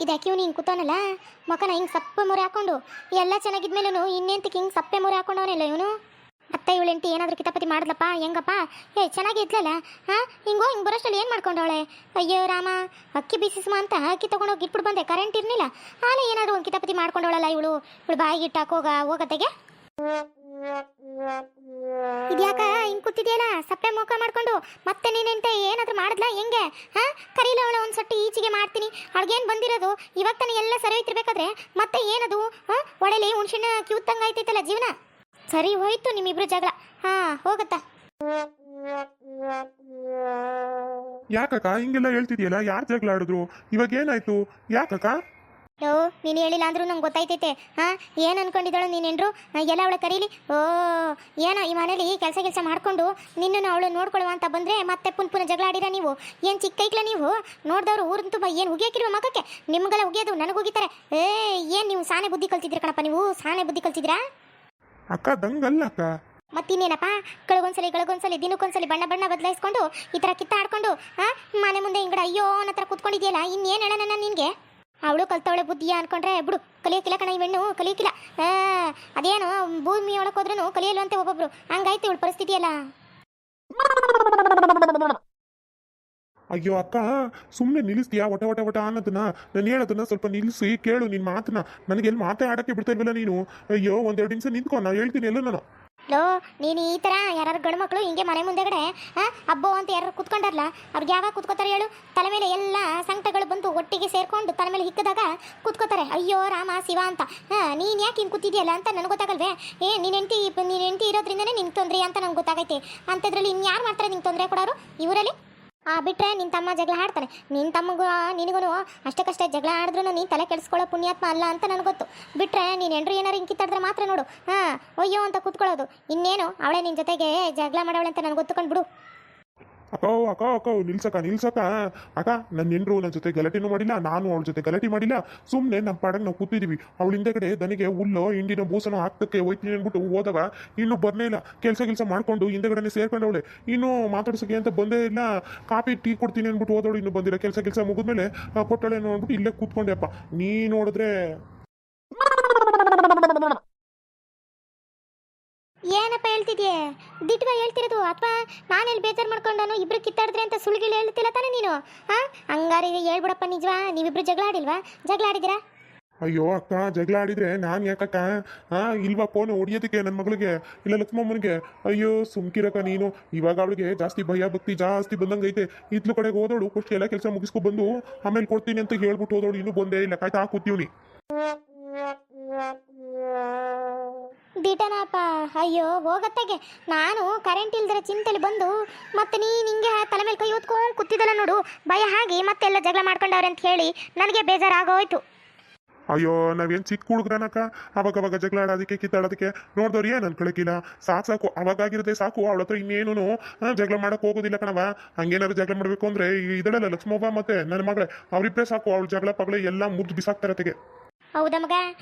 ಇದ್ಯಾಕೆ ಇವ್ನು ಹಿಂಗೆ ಕೂತವನಲ್ಲ ಮಕನ ಹಿಂಗೆ ಸಪ್ಪೆ ಮೊರೆ ಹಾಕೊಂಡು ಎಲ್ಲ ಚೆನ್ನಾಗಿದ್ಮೇಲೂ ಇನ್ನೇಂತಕ್ಕೆ ಹಿಂಗೆ ಸಪ್ಪೆ ಮೊರೆ ಹಾಕೊಂಡವನಲ್ಲ ಇವನು. ಅತ್ತೆ ಇವಳೆಂಟಿ ಏನಾದರೂ ಕಿತಾಪತಿ ಮಾಡಿದ್ಲಪ್ಪ ಹೆಂಗಪ್ಪ? ಚೆನ್ನಾಗಿ ಇದ್ಲಲ್ಲ ಹಾಂ, ಹಿಂಗೆ ಬರೋಷ್ಟಲ್ಲಿ ಏನು ಮಾಡ್ಕೊಂಡವಳೆ? ಅಯ್ಯೋ ರಾಮ, ಅಕ್ಕಿ ಬೀಸಿಸುವ ಅಂತ ಅಕ್ಕಿ ತೊಗೊಂಡೋಗಿ ಇಟ್ಬಿಟ್ಟು ಬಂದೆ, ಕರೆಂಟ್ ಇರಲಿಲ್ಲ. ಆಲೆ ಏನಾದರೂ ಒಂದು ಕಿತಾಪತಿ ಮಾಡ್ಕೊಂಡವಳಲ್ಲ ಇವಳು ಬಾಯಿಗೆ ಇಟ್ಟಾಕೋಗ ಹೋಗತ್ತೆಗೆ. ಇದ್ಯಾಕ ಹಿಂಗೆ ಕೂತಿದ್ಯಲ್ಲ ಸಪ್ಪೆ ಮುಖ ಮಾಡ್ಕೊಂಡು? ಮತ್ತೆ ನೀನೆಂತೆ ಏನಾದರೂ ಮಾಡಿದ್ಲಾ ಹೆಂಗೆ? ಹಾಂ, ಕರೀಲ ಅವಳ ಒಂದು ಸೊಟ್ಟಿ ಈಚೆಗೆ ಮಾಡ್ತೀನಿ. ಅವ್ಳಿಗೇನು ಬಂದಿರೋದು? ಇವಾಗ ತಾನೇ ಎಲ್ಲ ಸರಿ ಹೋಯ್ತಿರ್ಬೇಕಾದ್ರೆ ಮತ್ತೆ ಏನದು? ಹಾಂ, ಒಡೆಲಿ ಹುಣ್ಸಿನ ಕಿವುತ್ತಂಗೆ ಆಯ್ತೈತಲ್ಲ ಜೀವನ. ಸರಿ ಹೋಯ್ತು ನಿಮ್ಮಿಬ್ರು ಜಗಳ. ಹಾಂ, ಹೋಗತ್ತಾ. ಯಾಕಕ್ಕ ಹಿಂಗೆಲ್ಲ ಹೇಳ್ತಿದ್ಯಲ್ಲ? ಯಾರು ಜಗಳ ಆಡಿದ್ರು? ಇವಾಗ ಏನಾಯ್ತು? ಯಾಕಕ್ಕ? ಯೋ, ನೀನು ಹೇಳಿಲ್ಲ ಅಂದ್ರೂ ನಂಗೆ ಗೊತ್ತಾಯ್ತೈತೆ. ಹಾಂ, ಏನು ಅನ್ಕೊಂಡಿದ್ದಾಳು ನೀನೇನ್ರು? ಎಲ್ಲ ಅವಳ ಕರೀಲಿ. ಓ, ಏನೋ ಈ ಮನೇಲಿ ಕೆಲಸ ಮಾಡಿಕೊಂಡು ನಿನ್ನನ್ನು ಅವಳು ನೋಡ್ಕೊಳ್ಳುವ ಅಂತ ಬಂದರೆ ಮತ್ತೆ ಪುನಃ ಜಗಳ ಆಡಿರ ನೀವು? ಏನು ಚಿಕ್ಕ ಐಕ್ಲ ನೀವು? ನೋಡಿದವರು ಊರಿನ ತುಂಬ ಏನು ಉಗಿಯಾಕಿಲ್ವ ಮಗಕ್ಕೆ? ನಿಮ್ಗೆಲ್ಲ ಉಗಿಯೋದು ನನಗೆ ಉಗಿತಾರೆ. ಏನು ನೀವು ಸಾನೆ ಬುದ್ಧಿ ಕಲ್ತಿದ್ದೀರ ಕಣಪ್ಪ, ನೀವು ಸಾನೆ ಬುದ್ಧಿ ಕಲ್ತಿದ್ದೀರಾ? ಅಕ್ಕ ದಂಗಲ್ಲ ಅಕ್ಕ. ಮತ್ತಿನ್ನೇನಪ್ಪ, ಗಳಿಗೊಂದ್ಸಲಿ ದಿನಕ್ಕೊಂದ್ಸಲಿ ಬಣ್ಣ ಬದಲಾಯಿಸ್ಕೊಂಡು ಈ ಥರ ಕಿತ್ತಾಡ್ಕೊಂಡು ಹಾಂ ಮನೆ ಮುಂದೆ ಹಿಂಗಡೆ ಅಯ್ಯೋ ಅನ್ನೋ ಥರ ಕೂತ್ಕೊಂಡಿದ್ಯಲ್ಲ, ಇನ್ನೇನು ಹೇಳೋಣ ನಾನು ನಿನಗೆ? ಅವಳು ಕಲ್ತವಳೆ ಬುದ್ಧಿಯ ಅನ್ಕೊಂಡ್ರೆ ಬಿಡು, ಕಲಿಯೋಕಿಲ್ಲ ಕಣ ಇವೆಣ್ಣು, ಕಲಿಯೋಕಿಲ್ಲ. ಅದೇನು ಭೂಮಿ ಒಳಗೆ ಹೋದ್ರೂ ಕಲಿಯಲ್ವಂತೆ ಒಬ್ಬೊಬ್ರು, ಹಂಗಾಯ್ತು ಇವಳು ಪರಿಸ್ಥಿತಿ ಅಲ್ಲ. ಅಯ್ಯೋ ಅಕ್ಕ, ಸುಮ್ಮನೆ ನಿಲ್ಲಿಸ್ತೀಯಾ? ಒಟ ಅನ್ನೋದನ್ನ ನಾನು ಹೇಳೋದನ್ನ ಸ್ವಲ್ಪ ನಿಲ್ಲಿಸಿ ಕೇಳು. ನಿನ್ನ ಮಾತನ್ನ ನನಗೆ ಎಲ್ಲಿ ಮಾತೇ ಆಡೋಕ್ಕೆ ಬಿಡ್ತಾ ಇಲ್ವಲ್ಲ ನೀನು? ಅಯ್ಯೋ, ಒಂದೆರಡು ನಿಮಿಷ ನಿಂತ್ಕೊ, ನಾನು ಹೇಳ್ತೀನಿ ಎಲ್ಲ ನಾನು. ಲೋ, ನೀನು ಈ ಥರ ಯಾರು ಗಂಡು ಮಕ್ಕಳು ಹಿಂಗೆ ಮನೆ ಮುಂದೆಗಡೆ ಹಬ್ಬ ಅಂತ ಯಾರು ಕುತ್ಕೊಂಡಾರಲ್ಲ, ಅವ್ರಿಗೆ ಯಾವಾಗ ಕುತ್ಕೋತಾರೆ ಹೇಳು? ತಲೆ ಮೇಲೆ ಎಲ್ಲ ಸಂಕಟಗಳು ಬಂದು ಒಟ್ಟಿಗೆ ಸೇರ್ಕೊಂಡು ತಲೆ ಮೇಲೆ ಹಿಕ್ಕದಾಗ ಕುತ್ಕೋತಾರೆ. ಅಯ್ಯೋ ರಾಮ ಶಿವ ಅಂತ. ನೀನು ಯಾಕೆ ಹಿಂಗೆ ಕೂತಿದ್ಯಲ್ಲ ಅಂತ ನನಗೆ ಗೊತ್ತಾಗಲ್ವೇ? ನೀನು ಹೆಂಡತಿ ಇರೋದ್ರಿಂದನೇ ನಿಂಗೆ ತೊಂದರೆ ಅಂತ ನಂಗೆ ಗೊತ್ತಾಗೈತೆ. ಅಂಥದ್ರಲ್ಲಿ ಇನ್ನು ಯಾರು ಮಾಡ್ತಾರೆ ನಿಂಗೆ ತೊಂದರೆ ಕೊಡೋರು ಇವರಲ್ಲಿ? ಬಿಟ್ಟರೆ ನಿನ್ನ ತಮ್ಮ ಜಗಳ ಆಡ್ತಾನೆ. ನಿನ್ನ ತಮ್ಮಗೂ ನಿನಗೂ ಅಷ್ಟಕ್ಕಷ್ಟೇ ಜಗಳ ಆಡಿದ್ರು ನೀನು ತಲೆ ಕೆಡಿಸ್ಕೊಳ್ಳೋ ಪುಣ್ಯಾತ್ಮ ಅಲ್ಲ ಅಂತ ನನಗೆ ಗೊತ್ತು. ಬಿಟ್ಟರೆ ನೀನು ಹೆಂಡ್ರು ಏನಾರು ಹಿಂಗೆ ಕಿತ್ತಾಡಿದ್ರೆ ಮಾತ್ರ ನೋಡು ಅಯ್ಯೋ ಅಂತ ಕೂತ್ಕೊಳ್ಳೋದು. ಇನ್ನೇನು ಅವಳೇ ನಿನ್ನ ಜೊತೆಗೆ ಜಗಳ ಮಾಡೋಳೆ ಅಂತ ನನಗೆ ಗೊತ್ತುಕೊಂಡು ಬಿಡು. ಅಕ್ಕ ನಿಲ್ಸಕ್ಕ ಅಕ್ಕ. ನನ್ನ ಹೆಂಡ್ರು ನನ್ನ ಜೊತೆ ಗಲಾಟೆನೂ ಮಾಡಿಲ್ಲ, ನಾನು ಅವಳ ಜೊತೆ ಗಲಾಟೆ ಮಾಡಿಲ್ಲ. ಸುಮ್ಮನೆ ನಮ್ಮ ಪಾಡಕ್ಕೆ ನಾವು ಕೂತಿದ್ದೀವಿ. ಅವಳ ಹಿಂದೆಗಡೆ ದನಿಗೆ ಹುಲ್ಲೋ ಹಿಂಡಿನ ಬೂಸನೋ ಹಾಕ್ತಕ್ಕೆ ಹೋಯ್ತೀನಿ ಅಂದ್ಬಿಟ್ಟು ಹೋದವ ಇನ್ನೂ ಬರ್ನೇ ಇಲ್ಲ. ಕೆಲಸ ಮಾಡ್ಕೊಂಡು ಹಿಂದೆಗಡೆ ಸೇರ್ಕೊಂಡವಳೆ. ಇನ್ನೂ ಮಾತಾಡ್ಸೋಕೆ ಅಂತ ಬಂದೇ ಇಲ್ಲ. ಕಾಫಿ ಟೀ ಕೊಡ್ತೀನಿ ಅಂದ್ಬಿಟ್ಟು ಹೋದವಳು ಇನ್ನೂ ಬಂದಿಲ್ಲ. ಕೆಲಸ ಮುಗಿದ್ಮೇಲೆ ಕೊಟ್ಟಳೆ ನೋಡ್ಬಿಟ್ಟು ಇಲ್ಲೇ ಕೂತ್ಕೊಂಡೆಪ್ಪ. ನೀ ನೋಡಿದ್ರೆ ಏನಪ್ಪ ಹೇಳ್ತಿದ್ಯೆ? ದಿಟ್ವಾಗಿ ಹೇಳ್ತಿರೋದು ಅಥವಾ ನಾನೆಲ್ಲಿ ಬೇಜಾರು ಮಾಡ್ಕೊಂಡನು ಇಬ್ರು ಕಿತ್ತಾಡಿದ್ರೆ ಅಂತ ಸುಳ್ಗಿಳು ಹೇಳ್ತಿಲ್ಲ ತಾನೇ ನೀನು? ಹಂಗಾರೆ ಹೇಳ್ಬಿಡಪ್ಪ, ನಿಜವಾ ನೀವಿಬ್ರು ಜಗಳ ಆಡಿಲ್ವಾ? ಜಗಳ ಆಡಿದ್ದೀರಾ? ಅಯ್ಯೋ ಅಕ್ಕ, ಜಗಳ ಆಡಿದ್ರೆ ನಾನು ಯಾಕಕ್ಕ? ಇಲ್ವಾ ಫೋನ್ ಹೊಡಿಯೋದಕ್ಕೆ ನನ್ನ ಮಗಳಿಗೆ, ಇಲ್ಲ ಲಕ್ಷ್ಮಮ್ಮನಿಗೆ? ಅಯ್ಯೋ ಸುಮ್ಕಿರಕ್ಕ ನೀನು. ಇವಾಗ ಅವಳಿಗೆ ಜಾಸ್ತಿ ಭಯ ಭಕ್ತಿ ಜಾಸ್ತಿ ಬಂದಂಗೈತೆ. ಇತ್ಲು ಕಡೆಗೆ ಹೋದವಳು ಫಸ್ಟ್ ಎಲ್ಲ ಕೆಲಸ ಮುಗಿಸ್ಕೊ ಬಂದು ಆಮೇಲೆ ಕೊಡ್ತೀನಿ ಅಂತ ಹೇಳ್ಬಿಟ್ಟು ಹೋದವಳು ಇನ್ನೂ ಬಂದೇ ಇಲ್ಲ. ಕಾಯ್ತಾ ಕೂತೀವ್ನಿ. ದಿಟನಪ್ಪ, ಅಯ್ಯೋ ಹೋಗತ್ತೆಗೆ. ನಾನು ಕರೆಂಟ್ ಇಲ್ದಿರೋ ಚಿಂತೆಲಿ ಬಂದು ಮತ್ತೆ ನೀನು ಹಿಂಗೆ ತಲೆ ಮೇಲೆ ಕೈ ಹೊತ್ಕೊಂಡು ಕೂತಿದ್ದಲ್ಲ ನೋಡು, ಭಯ ಆಗಿ ಮತ್ತೆಲ್ಲ ಜಗಳ ಮಾಡ್ಕೊಂಡವ್ರೆ ಅಂತ ಹೇಳಿ ನನಗೆ ಬೇಜಾರಾಗೋಯ್ತು. ಅಯ್ಯೋ, ನಾವೇನು ಚಿಕ್ಕ ಹುಡುಗ್ರನಕ್ಕ? ಅವಾಗ ಜಗಳ ಆಡೋದಕ್ಕೆ ಕಿತ್ತಾಡೋದಕ್ಕೆ ನೋಡಿದವ್ರು ಏನು ಅನ್ಕೊಳಕಿಲ್ಲ. ಸಾಕು ಅವಾಗಾಗಿರದೆ ಸಾಕು. ಅವಳ ಹತ್ರ ಇನ್ನೇನು ಜಗಳ ಮಾಡಕ್ಕೆ ಹೋಗೋದಿಲ್ಲ ಕಣವ. ಹಂಗೇನಾದ್ರು ಜಗಳ ಮಾಡಬೇಕು ಅಂದರೆ ಇದಳಲ್ಲ ಲಕ್ಷ್ಮವ್ವ ಮತ್ತೆ ನನ್ನ ಮಗಳೇ, ಅವರಿಬ್ಬರೇ ಸಾಕು. ಅವಳು ಜಗಳ ಪಗಳ ಎಲ್ಲ ಮುರಿದು ಬಿಸಾಕ್ತಾರೆ ತೆಗೆ. ಹೌದಾ ಮಗ?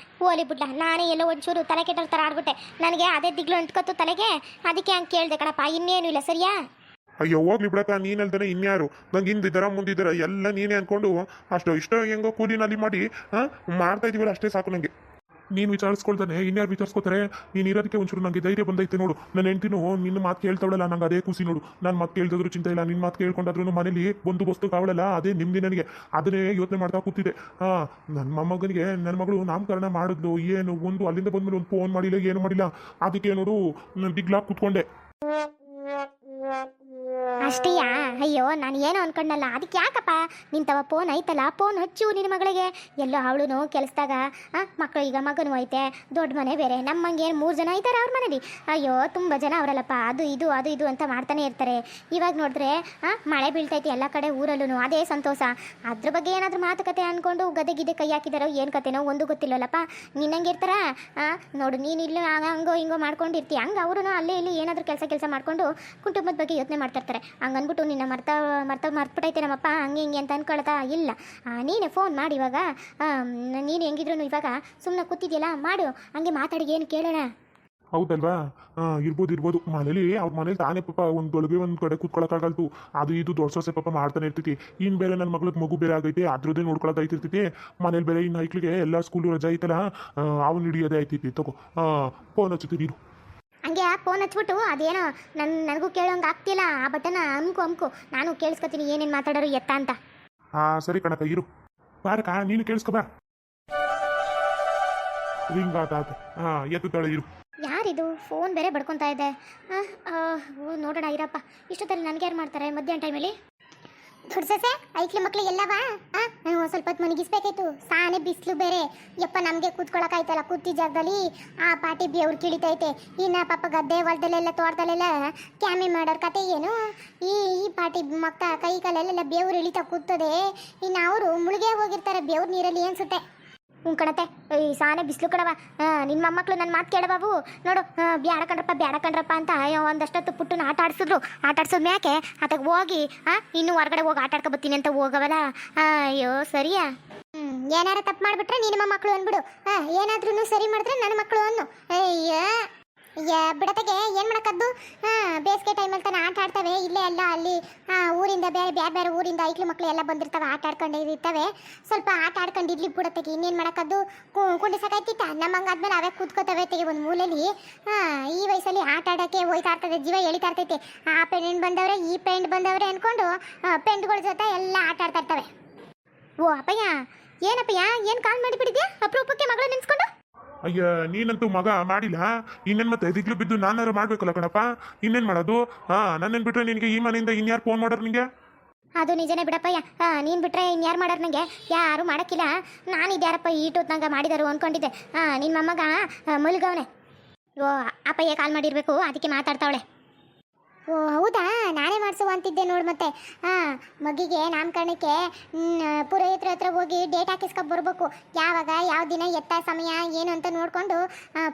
ಓಲಿ ಬಿಡ್ಲ, ನಾನೇ ಎಲ್ಲೋ ಒಂಚೂರು ತಲೆ ಕೆಟ್ಟ ಥರ ಆಡ್ಬಿಟ್ಟೆ. ನನಗೆ ಅದೇ ದಿಗ್ಲು ಅಂಟ್ಕೊತು ತಲೆಗೆ, ಅದಕ್ಕೆ ಹಂಗೆ ಕೇಳಿದೆ ಕಣಪ್ಪ, ಇನ್ನೇನು ಇಲ್ಲ. ಸರಿಯಾ? ಅಯ್ಯೋ ಹೋಗ್ಲಿ ಬಿಡಕ್ಕ, ನೀನಲ್ದಾನೆ ಇನ್ಯಾರು? ನಂಗೆ ಹಿಂದಿದ್ದಾರ ಮುಂದಿದ್ದಾರ ಎಲ್ಲ ನೀನೇ ಅನ್ಕೊಂಡು ಇಷ್ಟೋ ಹೆಂಗೋ ಕೂಲಿನಲ್ಲಿ ಮಾಡಿ ಮಾಡ್ತಾ ಇದೀವಲ್ಲ, ಅಷ್ಟೇ ಸಾಕು ನನಗೆ. ನೀನು ವಿಚಾರಿಸ್ಕೊಳ್ತಾನೆ ಇನ್ಯಾರು ವಿಚಾರಿಸ್ಕೋತಾರೆ? ನೀನು ಇರೋದಕ್ಕೆ ಒಂಚೂರು ನನಗೆ ಧೈರ್ಯ ಬಂದೈತೆ ನೋಡು. ನನ್ನ ಹೆಂಡ್ತಿನೂ ನಿನ್ನ ಮಾತು ಕೇಳ್ತಾವಳಲ್ಲ, ನಂಗೆ ಅದೇ ಖುಷಿ ನೋಡು. ನನ್ನ ಮಾತು ಕೇಳಿದ್ರು ಚಿಂತೆ ಇಲ್ಲ, ನಿನ್ನ ಮಾತು ಕೇಳ್ಕೊಂಡಾದ್ರೂ ಮನೇಲಿ ಒಂದು ವಸ್ತು ಕಾವಳಲ್ಲ, ಅದೇ ನಿಮ್ದು. ನನಗೆ ಅದನ್ನೇ ಯೋಚನೆ ಮಾಡ್ತಾ ಕೂತಿದ್ದೆ. ನನ್ನ ಮೊಮ್ಮಗನಿಗೆ ನನ್ನ ಮಗಳು ನಾಮಕರಣ ಮಾಡಿದ್ಲು, ಏನು ಒಂದು ಅಲ್ಲಿಂದ ಬಂದ್ಮೇಲೆ ಒಂದು ಫೋನ್ ಮಾಡಿಲ್ಲ, ಏನು ಮಾಡಿಲ್ಲ. ಅದಕ್ಕೆ ನೋಡು ದಿಗ್ಲಾಗಿ ಕೂತ್ಕೊಂಡೆ. ಅಷ್ಟೇಯಾ? ಅಯ್ಯೋ, ನಾನು ಏನೋ ಅನ್ಕೊಂಡಲ್ಲ. ಅದಕ್ಕೆ ಯಾಕಪ್ಪ ನಿಂತವ ಫೋನ್ ಐತಲ್ಲ, ಫೋನ್ ಹಚ್ಚು ನಿನ್ನ ಮಗಳಿಗೆ. ಎಲ್ಲೋ ಅವಳು ಕೆಲಸದಾಗ ಮಕ್ಕಳು, ಈಗ ಮಗನೂ ಐತೆ, ದೊಡ್ಡ ಮನೆ ಬೇರೆ. ನಮ್ಮಂಗೆ 3 ಜನ ಐತಾರೆ ಅವ್ರ ಮನೇಲಿ. ಅಯ್ಯೋ ತುಂಬ ಜನ ಅವರಲ್ಲಪ್ಪ, ಅದು ಇದು ಅಂತ ಮಾಡ್ತಾನೆ ಇರ್ತಾರೆ. ಇವಾಗ ನೋಡಿದ್ರೆ ಮಳೆ ಬೀಳ್ತೈತಿ ಎಲ್ಲ ಕಡೆ ಊರಲ್ಲೂ, ಅದೇ ಸಂತೋಷ. ಅದ್ರ ಬಗ್ಗೆ ಏನಾದರೂ ಮಾತುಕತೆ ಅಂದ್ಕೊಂಡು ಗದೆ ಕೈ ಹಾಕಿದಾರೋ ಏನು ಕತೆನೋ ಒಂದು ಗೊತ್ತಿಲ್ಲಲ್ಲಪ್ಪ. ನಿನ್ನಂಗೆ ಇರ್ತಾರ ನೋಡು. ನೀನು ಇಲ್ಲ ಹಂಗೋ ಹಿಂಗೋ ಮಾಡ್ಕೊಂಡಿರ್ತೀಯ, ಹಂಗೆ ಅವರು ಅಲ್ಲೇ ಇಲ್ಲಿ ಏನಾದರೂ ಕೆಲಸ ಮಾಡ್ಕೊಂಡು ಕುಟುಂಬದ ಬಗ್ಗೆ ಯೋಚನೆ ಮಾಡ್ತಿರ್ತಾರೆ. ಹಂಗನ್ಬಿಟ್ಟು ನಿನ್ನ ಮರ್ತಬಿಟ್ಟೈತೆ ನಮ್ಮಪ್ಪ ಹಂಗೆ ಹಿಂಗೆ ಅಂತ ಅನ್ಕೊಳ್ತಾ ಇಲ್ಲ. ನೀನೇ ಫೋನ್ ಮಾಡಿ ಇವಾಗ. ನೀನು ಹೆಂಗಿದ್ರು ಇವಾಗ ಸುಮ್ಮನೆ ಕೂತಿದ್ಯಲ್ಲ, ಮಾಡು ಹಂಗೆ ಮಾತಾಡಿ, ಏನು ಕೇಳೋಣ. ಹೌದಲ್ವಾ ಇರ್ಬೋದು ಮನೇಲಿ ಅವ್ರ ಮನೇಲಿ ತಾನೇ ಪಾಪ ಒಂದು ಕಡೆ ಕೂತ್ಕೊಳಕ್ಕಾಗಲ್ತು ಅದು ಇದು ದೊಡ್ಡ ಸೊಸೆ ಪಾಪ ಮಾಡ್ತಾನೆ ಇರ್ತೈತಿ ಇನ್ನು ಬೇರೆ ನನ್ನ ಮಗಳಿಗೆ ಮಗು ಬೇರೆ ಆಗೈತೆ ಅದ್ರದ್ದೇ ನೋಡ್ಕೊಳೋದು ಐತಿರ್ತೈತಿ ಮನೇಲಿ ಬೇರೆ ಇನ್ನು ಐಕ್ಳಿಗೆ ಎಲ್ಲ ಸ್ಕೂಲು ರಜಾ ಐತಲ್ಲ ಅವ್ನು ಹಿಡಿಯೋದೇ ಐತೈತಿ ತಗೋ ಫೋನ್ ಹಚ್ಚುತ್ತೀನಿ ನೀನು ಹಂಗೆ ಫೋನ್ ಹಚ್ಬಿಟ್ಟು ಅದೇನೋ ನನಗೂ ಕೇಳೋಂಗೆ ಆಗ್ತಿಲ್ಲ ಆ ಬಟನ ಅಮ್ಕು ನಾನು ಕೇಳಿಸ್ಕೊತೀನಿ ಏನೇನು ಮಾತಾಡೋರು ಎತ್ತ ಅಂತ. ಸರಿ ಕಣಕ್ಕ ಇರು ಬಾರಕ್ಕ ನೀನು ಕೇಳಿಸ್ಕೊ ಬಾ ರಿಂಗ್ ಆತ ಎತ್ತುತ್ತಾಳೆ ಇರು. ಯಾರಿದು ಫೋನ್ ಬೇರೆ ಬಡ್ಕೊತಾ ಇದೆ. ನೋಡೋಣ ಇರಪ್ಪ, ಇಷ್ಟೊತ್ತಲ್ಲಿ ನನಗೆ ಯಾರು ಮಾಡ್ತಾರೆ ಮಧ್ಯಾಹ್ನ ಟೈಮಲ್ಲಿ? ದೊಡ್ಡ ಸೊಸೆ ಐಕ್ಳು ಮಕ್ಳು ಎಲ್ಲವಾ? ನಾನು ಸ್ವಲ್ಪ ಹೊತ್ತು ಮನಗಿಸ್ಬೇಕಾಯ್ತು, ಸಾನೆ ಬಿಸಿಲು ಬೇರೆ ಯಪ್ಪ, ನಮಗೆ ಕೂತ್ಕೊಳಕಾಯ್ತಲ್ಲ ಕೂತಿ ಜಾಗದಲ್ಲಿ ಆ ಪಾಟಿ ಬೆವ್ರು ಕಿಳಿತೈತೆ. ಇನ್ನು ಪಾಪ ಗದ್ದೆ ಹೊಲದಲ್ಲೆಲ್ಲ ತೋಟದಲ್ಲೆಲ್ಲ ಕ್ಯಾಮಿ ಮಾಡೋರ್ ಕತೆ ಏನು? ಈ ಪಾಟಿ ಮಕ್ಕ ಕೈ ಕಾಲೆಲ್ಲ ಬೆವ್ರು ಇಳಿತಾ ಕೂತದೆ. ಇನ್ನು ಅವರು ಮುಳುಗೆ ಹೋಗಿರ್ತಾರೆ ಬೆವ್ರು ನೀರಲ್ಲಿ ಅನ್ಸುತ್ತೆ. ಕಣತೆ ಈ ಸಾನೆ ಬಿಸಿಲು ಕಣವ, ನಿಮ್ಮ ಮೊಮ್ಮಕ್ಕಳು ನನ್ನ ಮಾತು ಕೇಳಬಾಬು ನೋಡು, ಬ್ಯಾಡ ಕಣ್ರಪ್ಪ ಅಂತ ಒಂದಷ್ಟೊತ್ತು ಪುಟ್ಟನ ಆಟ ಆಡಿಸಿದ್ರು. ಆಟ ಆಡ್ಸೋದು ಮ್ಯಾಕೆ ಅದಕ್ಕೆ ಹೋಗಿ ಇನ್ನೂ ಹೊರಗಡೆ ಹೋಗಿ ಆಟ ಆಡ್ಕೊ ಬರ್ತೀನಿ ಅಂತ ಹೋಗವಲ್ಲ. ಅಯ್ಯೋ ಸರಿಯಾ? ಏನಾರ ತಪ್ಪು ಮಾಡಿಬಿಟ್ರೆ ನಿನ್ನ ಮಕ್ಕಳು ಅಂದ್ಬಿಡು, ಏನಾದ್ರೂ ಸರಿ ಮಾಡಿದ್ರೆ ನನ್ನ ಮಕ್ಕಳು ಅನ್ನು. ಬಿಡತೆಗೆ ಏನು ಮಾಡಕ್ಕದ್ದು? ಬೇಸಿಗೆ ಟೈಮಲ್ಲಿ ತಾನೆ ಆಟ ಆಡ್ತವೆ ಇಲ್ಲೇ ಎಲ್ಲ ಅಲ್ಲಿ ಊರಿಂದ ಬೇರೆ ಊರಿಂದ ಐಕ್ಳು ಮಕ್ಕಳು ಎಲ್ಲ ಬಂದಿರ್ತವೆ, ಆಟ ಆಡ್ಕೊಂಡು ಇರ್ತವೆ. ಸ್ವಲ್ಪ ಆಟ ಆಡ್ಕೊಂಡು ಇರ್ಲಿ ಬಿಡತೆಗೆ, ಇನ್ನೇನು ಮಾಡಕ್ಕದ್ದು? ಕುಂಡಿ ಸಾಕಾಯ್ತಿತ್ತ ನಮ್ಮಂಗಾದ್ಮೇಲೆ ಅವೇ ಕೂತ್ಕೋತವೆ ತೆಗೆ ಒಂದು ಮೂಲೆಯಲ್ಲಿ. ಈ ವಯಸ್ಸಲ್ಲಿ ಆಟ ಆಡೋಕ್ಕೆ ಹೋಯ್ತಾ ಇರ್ತದೆ, ಜೀವ ಎಳಿತಾ ಇರ್ತೈತೆ. ಆ ಪೆಂಡ್ ಬಂದವ್ರೆ ಈ ಪೆಂಡ್ ಬಂದವ್ರೆ ಅಂದ್ಕೊಂಡು ಪೆಂಡ್ಗಳ ಜೊತೆ ಎಲ್ಲ ಆಟ ಆಡ್ತಾ ಇರ್ತವೆ. ಓ ಅಪ್ಪಯ್ಯ, ಏನಪ್ಪಯ್ಯ ಏನು ಕಾಲ್ ಮಾಡಿಬಿಟ್ಟಿದ್ಯಾ ಅಪರೂಪಕ್ಕೆ ಮಗಳು ನೆನ್ಸ್ಕೊಂಡು? ಅಯ್ಯ ನೀನಂತೂ ಮಗ ಮಾಡಿಲ್ಲ, ಇನ್ನೇನು ಮತ್ತೆ ದಿಗ್ಲು ಬಿದ್ದು ನಾನಾರು ಮಾಡ್ಬೇಕಲ್ಲ ಕಣಪ್ಪ, ಇನ್ನೇನು ಮಾಡೋದು? ನನ್ನೇನು ಬಿಟ್ರೆ ನಿನಗೆ ಈ ಮನೆಯಿಂದ ಇನ್ಯಾರು ಫೋನ್ ಮಾಡೋರು ನಿಂಗೆ? ಅದು ನಿಜನೇ ಬಿಡಪ್ಪಯ್ಯ, ನೀನು ಬಿಟ್ರೆ ಇನ್ಯಾರು ಮಾಡೋರು ನನಗೆ? ಯಾರು ಮಾಡೋಕ್ಕಿಲ್ಲ. ನಾನು ಇದ್ಯಾರಪ್ಪ ಈಟೊತ್ನಂಗೆ ಮಾಡಿದಾರು ಅಂದ್ಕೊಂಡಿದ್ದೆ. ನಿನ್ನ ಮೊಮ್ಮಗ ಮಲ್ಗವನೆ. ಓ ಅಪ್ಪಯ್ಯ ಕಾಲ್ ಮಾಡಿರಬೇಕು, ಅದಕ್ಕೆ ಮಾತಾಡ್ತಾವಳೆ. ಓ ಹೌದಾ, ನಾನೇ ಮಾಡಿಸುವ ಅಂತಿದ್ದೆ ನೋಡು. ಮತ್ತೆ ಮಗಿಗೆ ನಾಮಕರಣಕ್ಕೆ ಪುರೋಹಿತರ ಹತ್ರ ಹೋಗಿ ಡೇಟ್ ಹಾಕಿಸ್ಕೊಂಡು ಬರ್ಬೇಕು. ಯಾವಾಗ ಯಾವ ದಿನ ಎತ್ತ ಸಮಯ ಏನು ಅಂತ ನೋಡಿಕೊಂಡು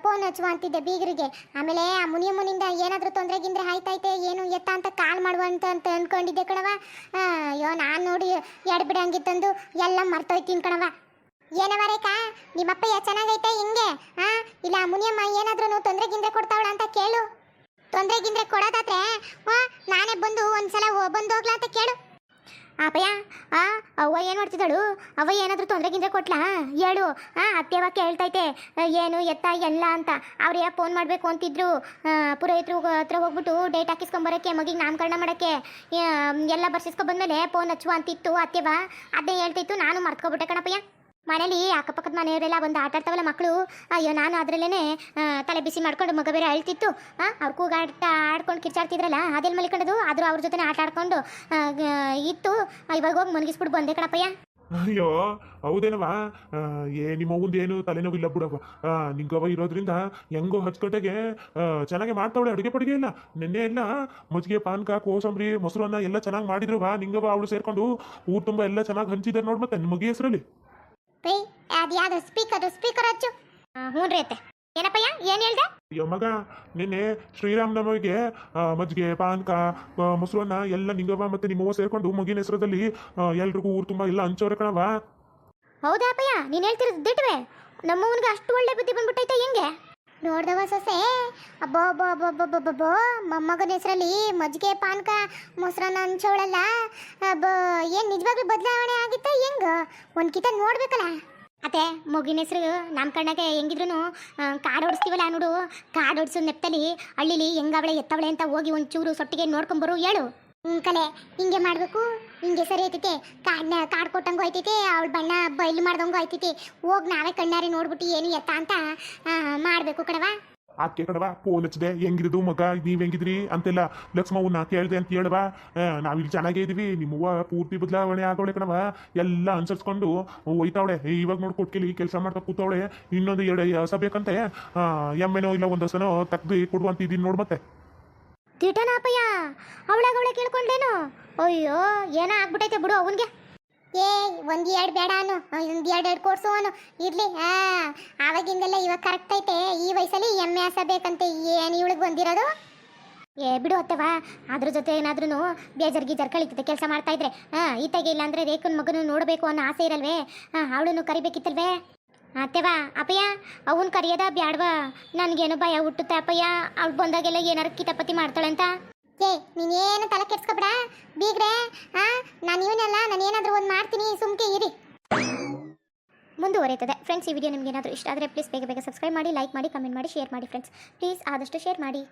ಫೋನ್ ಹಚ್ಚುವ ಅಂತಿದ್ದೆ ಬೀಗರಿಗೆ. ಆಮೇಲೆ ಆ ಮುನಿಯಿಂದ ಏನಾದರೂ ತೊಂದರೆ ಗಿಂದ್ರೆ ಆಯ್ತೈತೆ ಏನು ಎತ್ತ ಅಂತ ಕಾಲ್ ಮಾಡುವ ಅಂತ ಅಂದ್ಕೊಂಡಿದ್ದೆ ಕಣವ. ಅಯ್ಯೋ ನಾನು ನೋಡಿ ಎಡ್ಬಿಡಂಗಿತ್ತಂದು ಎಲ್ಲ ಮರ್ತೋಯ್ತೀನಿ ಕಣವ. ಏನವ ರೇಖಾ, ನಿಮ್ಮಪ್ಪಯ್ಯ ಚೆನ್ನಾಗೈತೆ ಹಿಂಗೆ? ಇಲ್ಲ ಮುನಿಯಮ್ಮ ಏನಾದ್ರೂ ತೊಂದರೆ ಗಿಂದ್ರೆ ಕೊಡ್ತಾವಳ ಅಂತ ಕೇಳು. ತೊಂದರೆ ಗಿಂದ್ರೆ ಕೊಡೋದಾದ್ರೆ ನಾನೇ ಬಂದು ಒಂದ್ಸಲ ಬಂದು ಹೋಗ್ಲಾ ಅಂತ ಕೇಳು. ಅಪ್ಪಯ್ಯ ಅವ್ವ ಏನು ಮಾಡ್ತಿದ್ದಾಳು? ಅವ್ವ ಏನಾದರೂ ತೊಂದರೆ ಗಿಂದ್ರೆ ಕೊಟ್ಲಾ ಹೇಳು. ಅತ್ತೆವ ಕೇಳ್ತೈತೆ ಏನು ಎತ್ತ ಎಲ್ಲ ಅಂತ. ಅವ್ರಿಗೆ ಫೋನ್ ಮಾಡಬೇಕು ಅಂತಿದ್ರು, ಪುರೋಹಿತರು ಹತ್ರ ಹೋಗ್ಬಿಟ್ಟು ಡೇಟ್ ಹಾಕಿಸ್ಕೊಂಬರೋಕ್ಕೆ ಮಗಿಗೆ ನಾಮಕರಣ ಮಾಡೋಕ್ಕೆ ಎಲ್ಲ ಬರ್ಸಿಸ್ಕೊಂಬಂದ್ಮೇಲೆ ಫೋನ್ ಹಚ್ಚುವ ಅಂತಿತ್ತು ಅತ್ತೆವ. ಅದೇ ಹೇಳ್ತಿತ್ತು, ನಾನು ಮರ್ತ್ಕೊಬಿಟ್ಟೆ ಕಣಪ್ಪಯ್ಯ. ಮನೇಲಿ ಅಕ್ಕಪಕ್ಕದ ಮನೆಯವರೆಲ್ಲ ಬಂದು ಆಟ ಆಡ್ತಾವಲ್ಲ ಮಕ್ಕಳು, ಅಯ್ಯೋ ನಾನು ಅದರಲ್ಲೇ ತಲೆ ಬಿಸಿ ಮಾಡ್ಕೊಂಡು ಮಗ ಬೇರೆ ಅಳ್ತಿತ್ತು. ಅವ್ರ ಕೂಗಾಟ ಆಡ್ಕೊಂಡು ಕಿರ್ಚಾಡ್ತಿದ್ರಲ್ಲ ಅದೆಲ್ಲಿ ಮಲ್ಕೊಂಡದು, ಆದರೂ ಅವ್ರ ಜೊತೆ ಆಟ ಆಡ್ಕೊಂಡು ಇತ್ತು. ಇವಾಗ ಹೋಗಿ ಮನಗಿಸ್ಬಿಟ್ಟು ಬಂದೆ ಕಣಪ್ಪಯ್ಯ. ಅಯ್ಯೋ ಹೌದೇನವ, ನಿಮ್ಮ ಅವ್ವಂದು ಏನು ತಲೆನೋವಿಲ್ಲ ಬಿಡವ. ನಿಂಗವ ಇರೋದ್ರಿಂದ ಹೆಂಗೋ ಹಚ್ಕಟ್ಟೆಗೆ ಚೆನ್ನಾಗಿ ಮಾಡ್ತಾವಳೆ ಅಡುಗೆ ಪಡುಗೆ ಎಲ್ಲ. ನಿನ್ನೆ ಎಲ್ಲ ಮಜ್ಜಿಗೆ ಪಾನಕ ಕೋಸಂಬರಿ ಮೊಸರನ್ನ ಎಲ್ಲ ಚೆನ್ನಾಗಿ ಮಾಡಿದ್ರುವ. ನಿಂಗವ ಅವಳು ಸೇರ್ಕೊಂಡು ಊರು ತುಂಬ ಎಲ್ಲ ಚೆನ್ನಾಗಿ ಹಂಚಿದ್ದಾರೆ ನೋಡ್. ಮತ್ತೆ ಮಗಿ ಹೆಸರಲ್ಲಿ ಅದು ಯಾವ್ದು ಸ್ಪೀಕರ್ ಹಚ್ಚು. ಹ್ಞೂ ರೀ ಅತ್ತೆ. ಏನಪ್ಪಯ್ಯ ಏನು ಹೇಳ್ದೆ? ಅಯ್ಯೋ ಮಗ, ನಿನ್ನೆ ಶ್ರೀರಾಮನವಮಿಗೆ ಮಜ್ಜಿಗೆ ಪಾನಕ ಮೊಸರನ್ನ ಎಲ್ಲ ನಿಂಗವ ಮತ್ತೆ ನಿಮ್ಮವ್ವ ಸೇರ್ಕೊಂಡು ಮಗಿನ ಹೆಸರದಲ್ಲಿ ಎಲ್ರಿಗೂ ಊರು ತುಂಬ ಎಲ್ಲ ಹಂಚೋರೆ ಕಣವ. ಹೌದಾ ಅಪ್ಪಯ್ಯ, ನೀನು ಹೇಳ್ತಿರೋದು ದಿಟ್ವೆ? ನಮ್ಮವನಿಗೆ ಅಷ್ಟು ಒಳ್ಳೆ ಬುದ್ಧಿ ಬಂದ್ಬಿಟ್ಟೈತೆ ಹೆಂಗೆ? ನೋಡ್ದವ ಸೊಸೆ, ಅಬ್ಬೋ ಮೊಮ್ಮಗನ ಹೆಸರಲ್ಲಿ ಮಜ್ಜಿಗೆ ಪಾನಕ ಮೊಸರನ್ನ ಹಂಚೋಳಲ್ಲ. ಏನು ನಿಜವಾಗ್ಲೂ ಬದಲಾವಣೆ ಆಗಿತ್ತ ಹೆಂಗ? ಒಂದು ಕಿತ ನೋಡ್ಬೇಕಲ್ಲ. ಅತ್ತೆ ಮಗಿನ ಹೆಸರು ನಾಮಕರಣಕ್ಕೆ ಹೆಂಗಿದ್ರು ಕಾಡು ಹೊಡಿಸ್ತೀವಲ್ಲ ನೋಡು, ಕಾಡು ಹೊಡಿಸೋ ನೆಪ್ಪಲ್ಲಿ ಹಳ್ಳಿಲಿ ಹೆಂಗವಳೆ ಎತ್ತವಳೆ ಅಂತ ಹೋಗಿ ಒಂಚೂರು ಸೊಟ್ಟಿಗೆ ನೋಡ್ಕೊಂಬರು ಹೇಳು. ಕಲೆ ಹಿಂಗೆ ಮಾಡಬೇಕು, ಹಿಂಗೆ ಸರಿ ಐತೈತೆ. ಕಾಡು ಕೊಟ್ಟಂಗೂ ಐತೈತೆ, ಅವಳ ಬಣ್ಣ ಬಯಲು ಮಾಡ್ದಂಗೂ ಐತೈತೆ. ಹೋಗಿ ನಾವೇ ಕಣ್ಣಾರಿ ನೋಡ್ಬಿಟ್ಟು ಏನು ಎತ್ತ ಅಂತ ಮಾಡಬೇಕು ಕಣವ. ಆಕೆ ಕಣವ ಫೋನ್ ಹಚ್ಚಿದೆ, ಹೆಂಗಿರೋದು ಮಗ, ನೀವ್ ಹೆಂಗಿದ್ರಿ ಅಂತೆಲ್ಲ ಲಕ್ಷ್ಮವ್ವನ್ನ ಕೇಳಿದೆ ಅಂತ ಹೇಳವ. ನಾವಿಲ್ಲಿ ಚೆನ್ನಾಗೇ ಇದೀವಿ, ನಿಮ್ಮವ್ವ ಪೂರ್ತಿ ಬದಲಾವಣೆ ಆಗೋಳೆ ಕಣವ. ಎಲ್ಲ ಅನುಸರಿಸ್ಕೊಂಡು ಹೋಯ್ತಾವಳೆ. ಇವಾಗ ನೋಡಿ ಕೊಟ್ಕೆಲಿ ಕೆಲಸ ಮಾಡ್ತಾ ಕೂತವಳೆ. ಇನ್ನೊಂದು 2 ಹಸ ಬೇಕಂತೆ, ಎಮ್ಮೆನೋ ಇಲ್ಲ ಒಂದು ಹಸನೋ ತಗ್ದು ಕೊಡುವಂತಿದ್ದೀನಿ ನೋಡು. ಮತ್ತೆ ತಿಟನಪ್ಪಯ್ಯ ಅವಳೆ ಕೇಳ್ಕೊಂಡೇನು? ಅಯ್ಯೋ ಏನೋ ಆಗ್ಬಿಟ್ಟೈತೆ ಬಿಡು ಅವನಿಗೆ. ಒಂದು 2 ಬೇಡ ಅನು, ಒಂದು 2 ಕೋರ್ಸು ಅನು ಇರ್ಲಿ. ಆವಾಗಿಂದೆಲ್ಲ ಇವಾಗ ಕರೆಕ್ಟ್ ಐತೆ. ಈ ವಯಸ್ಸಲ್ಲಿ ಎಮ್ಮೆ ಹಸ ಬೇಕಂತೆ, ಏನು ಇವಳಿಗೆ ಬಂದಿರೋದು? ಬಿಡು ಅತ್ತವಾ, ಅದ್ರ ಜೊತೆ ಏನಾದ್ರೂ ಬೇಜಾರ್ ಗೀಜಾರ್ ಕಳೀತದೆ ಕೆಲಸ ಮಾಡ್ತಾ ಇದ್ರೆ. ಈತೆಗೆ ಇಲ್ಲ ಅಂದ್ರೆ ರೇಖನ್ ಮಗನು ನೋಡಬೇಕು ಅನ್ನೋ ಆಸೆ ಇರಲ್ವೇ? ಅವಳನ್ನು ಕರಿಬೇಕಿತ್ತಲ್ವೇ? ಅತ್ತೆವಾ ಅಪ್ಪಯ್ಯ ಅವನ್ ಕರಿಯದ ಬ್ಯಾಡ್ವಾ ನನಗೇನೋ ಭಯ ಹುಟ್ಟುತ್ತೆ ಅಪ್ಪಯ್ಯ ಅವ್ಳು ಬಂದಾಗೆಲ್ಲ ಏನಾರು ಕಿತಾಪತಿ ಮಾಡ್ತಾಳೆ ಅಂತ. ಏ ನೀನೇನು ತಲೆ ಕೆಡ್ಸ್ಕೊಬೇಡ ಬೀಗ್ರೆ. ನಾನು ಇವನೆಲ್ಲ ನಾನು ಏನಾದರೂ ಒಂದು ಮಾಡ್ತೀನಿ, ಸುಮ್ಕೆ ಇರಿ. ಮುಂದುವರಿಯುತ್ತದೆ ಫ್ರೆಂಡ್ಸ್. ಈ ವಿಡಿಯೋ ನಿಮ್ಗೆ ಏನಾದರೂ ಇಷ್ಟ ಆದರೆ ಪ್ಲೀಸ್ ಬೇಗ ಬೇಗ ಸಬ್ಸ್ಕ್ರೈಬ್ ಮಾಡಿ, ಲೈಕ್ ಮಾಡಿ, ಕಮೆಂಟ್ ಮಾಡಿ, ಶೇರ್ ಮಾಡಿ ಫ್ರೆಂಡ್ಸ್. ಪ್ಲೀಸ್ ಆದಷ್ಟು ಶೇರ್ ಮಾಡಿ.